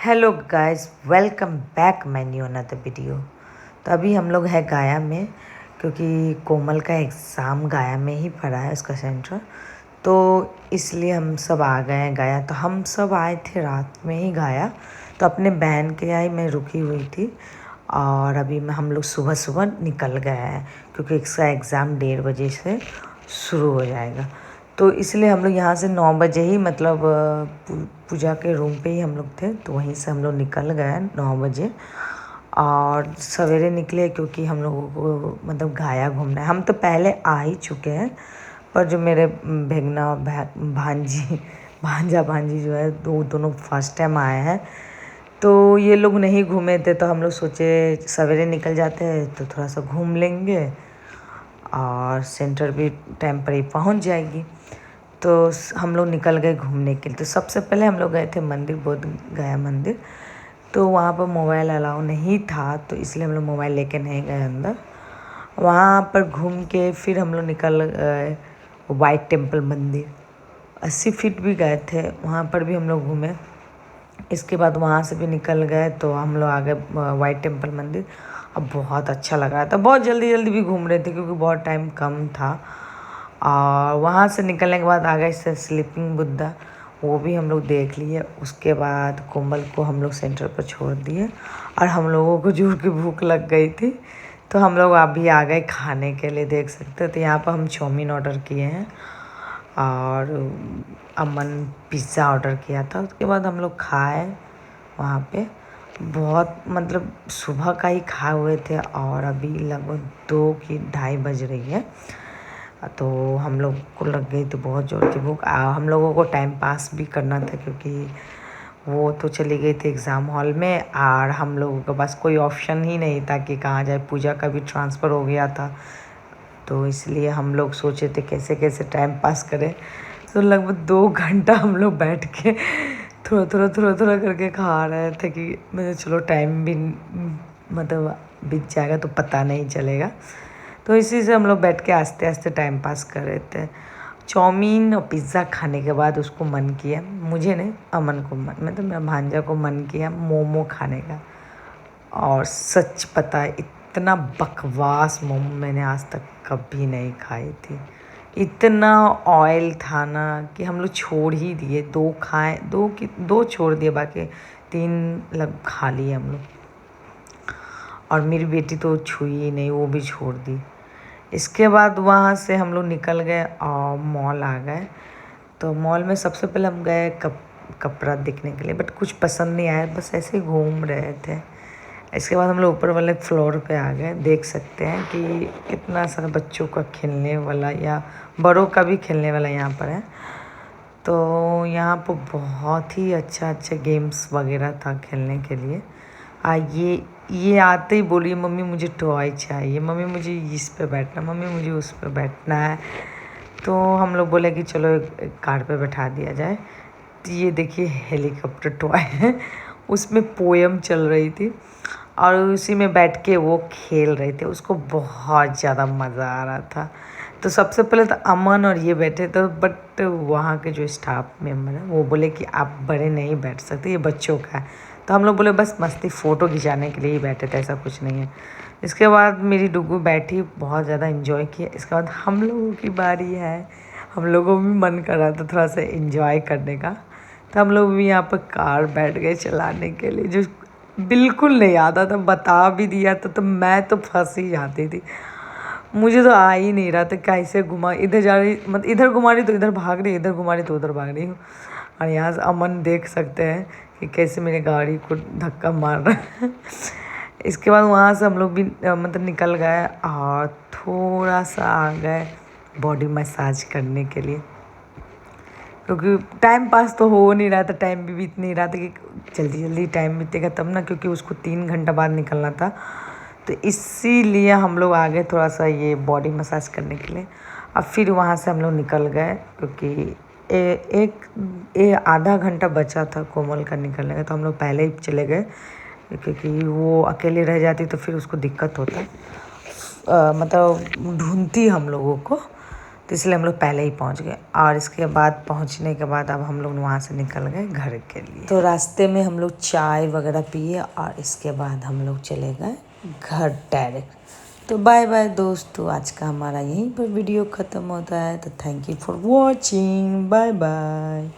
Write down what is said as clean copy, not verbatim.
Hello guys, welcome back my new another video. तो अभी हम लोग है गया में, क्योंकि कोमल का एग्ज़ाम गया में ही पड़ा है उसका सेंटर। तो इसलिए हम सब आ गए हैं गया। तो हम सब आए थे रात में ही गया, तो अपने बहन के यहाँ ही मैं रुकी हुई थी। और अभी हम लोग सुबह सुबह निकल गए हैं, क्योंकि इसका एग्ज़ाम 1:30 बजे से शुरू हो जाएगा। तो इसलिए हम लोग यहाँ से 9 बजे ही मतलब पूजा के रूम पे ही हम लोग थे, तो वहीं से हम लोग निकल गए 9 बजे। और सवेरे निकले क्योंकि हम लोगों को मतलब गया घूमना है। हम तो पहले आ ही चुके हैं, पर जो मेरे भेगना और भांजा भांजी जो है दोनों फर्स्ट टाइम आए हैं, तो ये लोग नहीं घूमे थे। तो हम लोग सोचे सवेरे निकल जाते हैं तो थोड़ा सा घूम लेंगे और सेंटर भी टाइम पर ही पहुंच जाएगी। तो हम लोग निकल गए घूमने के लिए। तो सबसे पहले हम लोग गए थे मंदिर, बोध गया मंदिर। तो वहाँ पर मोबाइल अलाउ नहीं था, तो इसलिए हम लोग मोबाइल लेके नहीं गए अंदर। वहाँ पर घूम के फिर हम लोग निकल गए वाइट टेम्पल मंदिर। 80 फीट भी गए थे, वहाँ पर भी हम लोग घूमे। इसके बाद वहाँ से भी निकल गए तो हम लोग आ गए वाइट टेम्पल मंदिर। अब बहुत अच्छा लग रहा था, बहुत जल्दी जल्दी भी घूम रहे थे क्योंकि बहुत टाइम कम था। और वहाँ से निकलने के बाद आ गए स्लीपिंग बुद्धा, वो भी हम लोग देख लिए। उसके बाद कोमल को हम लोग सेंटर पर छोड़ दिए और हम लोगों को जोर की भूख लग गई थी, तो हम लोग अभी आ गए खाने के लिए। देख सकते हैं, तो यहाँ पर हम चाउमीन ऑर्डर किए हैं और अमन पिज़्ज़ा ऑर्डर किया था। उसके बाद हम लोग खाए वहाँ पे। बहुत मतलब सुबह का ही खाए हुए थे और अभी लगभग 2 की 2:30 बज रही है। तो हम लोग को लग गई थी बहुत ज़ोर की भूख। हम लोगों को टाइम पास भी करना था क्योंकि वो तो चली गई थी एग्ज़ाम हॉल में और हम लोगों के पास कोई ऑप्शन ही नहीं था कि कहाँ जाए। पूजा का भी ट्रांसफ़र हो गया था, तो इसलिए हम लोग सोचे थे कैसे कैसे टाइम पास करें। तो लगभग 2 घंटा हम लोग बैठ के थोड़ा करके खा रहे थे कि मतलब चलो टाइम भी मतलब बीत जाएगा तो पता नहीं चलेगा। तो इसी से हम लोग बैठ के आस्ते आस्ते टाइम पास कर रहे थे। चाउमीन और पिज़्ज़ा खाने के बाद उसको मन किया, मुझे नहीं अमन को मन, मतलब मेरा भांजा को मन किया मोमो खाने का। और सच पता है, इतना बकवास मोमो मैंने आज तक कभी नहीं खाई थी। इतना ऑयल था ना कि हम लोग छोड़ ही दिए। 2 खाए, 2 छोड़ दिए, बाकी 3 लग खा लिए हम लोग। और मेरी बेटी तो छुई ही नहीं, वो भी छोड़ दी। इसके बाद वहाँ से हम लोग निकल गए और मॉल आ गए। तो मॉल में सबसे पहले हम गए कपड़ा देखने के लिए, बट कुछ पसंद नहीं आया, बस ऐसे ही घूम रहे थे। इसके बाद हम लोग ऊपर वाले फ्लोर पे आ गए। देख सकते हैं कि कितना सारा बच्चों का खेलने वाला या बड़ों का भी खेलने वाला यहाँ पर है। तो यहाँ पर बहुत ही अच्छा अच्छा गेम्स वगैरह था खेलने के लिए। ये आते ही बोली मम्मी मुझे टॉय चाहिए, मम्मी मुझे इस पे बैठना, मम्मी मुझे उस पे बैठना है। तो हम लोग बोले कि चलो एक कार पे बैठा दिया जाए। तो ये देखिए हेलीकॉप्टर टॉय है, उसमें पोएम चल रही थी और उसी में बैठ के वो खेल रहे थे। उसको बहुत ज़्यादा मज़ा आ रहा था। तो सबसे पहले तो अमन और ये बैठे थे, बट वहाँ के जो स्टाफ मेम्बर हैं वो बोले कि आप बड़े नहीं बैठ सकते, ये बच्चों का है। तो हम लोग बोले बस मस्ती फ़ोटो खिंचाने के लिए ही बैठे थे, ऐसा कुछ नहीं है। इसके बाद मेरी डुगू बैठी, बहुत ज़्यादा इन्जॉय किया। इसके बाद हम लोगों की बारी है। हम लोगों को भी मन कर रहा था थोड़ा सा इन्जॉय करने का, तो हम लोग भी यहाँ पर कार बैठ गए चलाने के लिए, जो बिल्कुल नहीं आता था। बता भी दिया था तो मैं तो फंस ही जाती थी। मुझे तो आ ही नहीं रहा था कैसे घुमा, इधर जा रही मतलब इधर घुमा रही तो इधर भाग रही, इधर घुमा रही तो उधर भाग रही हूँ। और यहाँ से अमन देख सकते हैं कि कैसे मेरी गाड़ी को धक्का मार रहा है। इसके बाद वहाँ से हम लोग भी मतलब निकल गए और थोड़ा सा आ गए बॉडी मसाज करने के लिए, क्योंकि टाइम पास तो हो नहीं रहा था, टाइम भी बीत नहीं रहा था कि जल्दी जल्दी टाइम बीतेगा तब ना, क्योंकि उसको 3 घंटा बाद निकलना था। तो इसीलिए हम लोग आ गए थोड़ा सा ये बॉडी मसाज करने के लिए। अब फिर वहाँ से हम लोग निकल गए क्योंकि आधा घंटा बचा था कोमल का निकलने का, तो हम लोग पहले ही चले गए क्योंकि वो अकेले रह जाती तो फिर उसको दिक्कत होता, मतलब ढूंढती हम लोगों को। तो इसलिए हम लोग पहले ही पहुंच गए। और इसके बाद पहुंचने के बाद अब हम लोग वहाँ से निकल गए घर के लिए। तो रास्ते में हम लोग चाय वगैरह पिए और इसके बाद हम लोग चले गए घर डायरेक्ट। तो बाय बाय दोस्तों, आज का हमारा यहीं पर वीडियो ख़त्म होता है। तो thank you for watching, bye bye.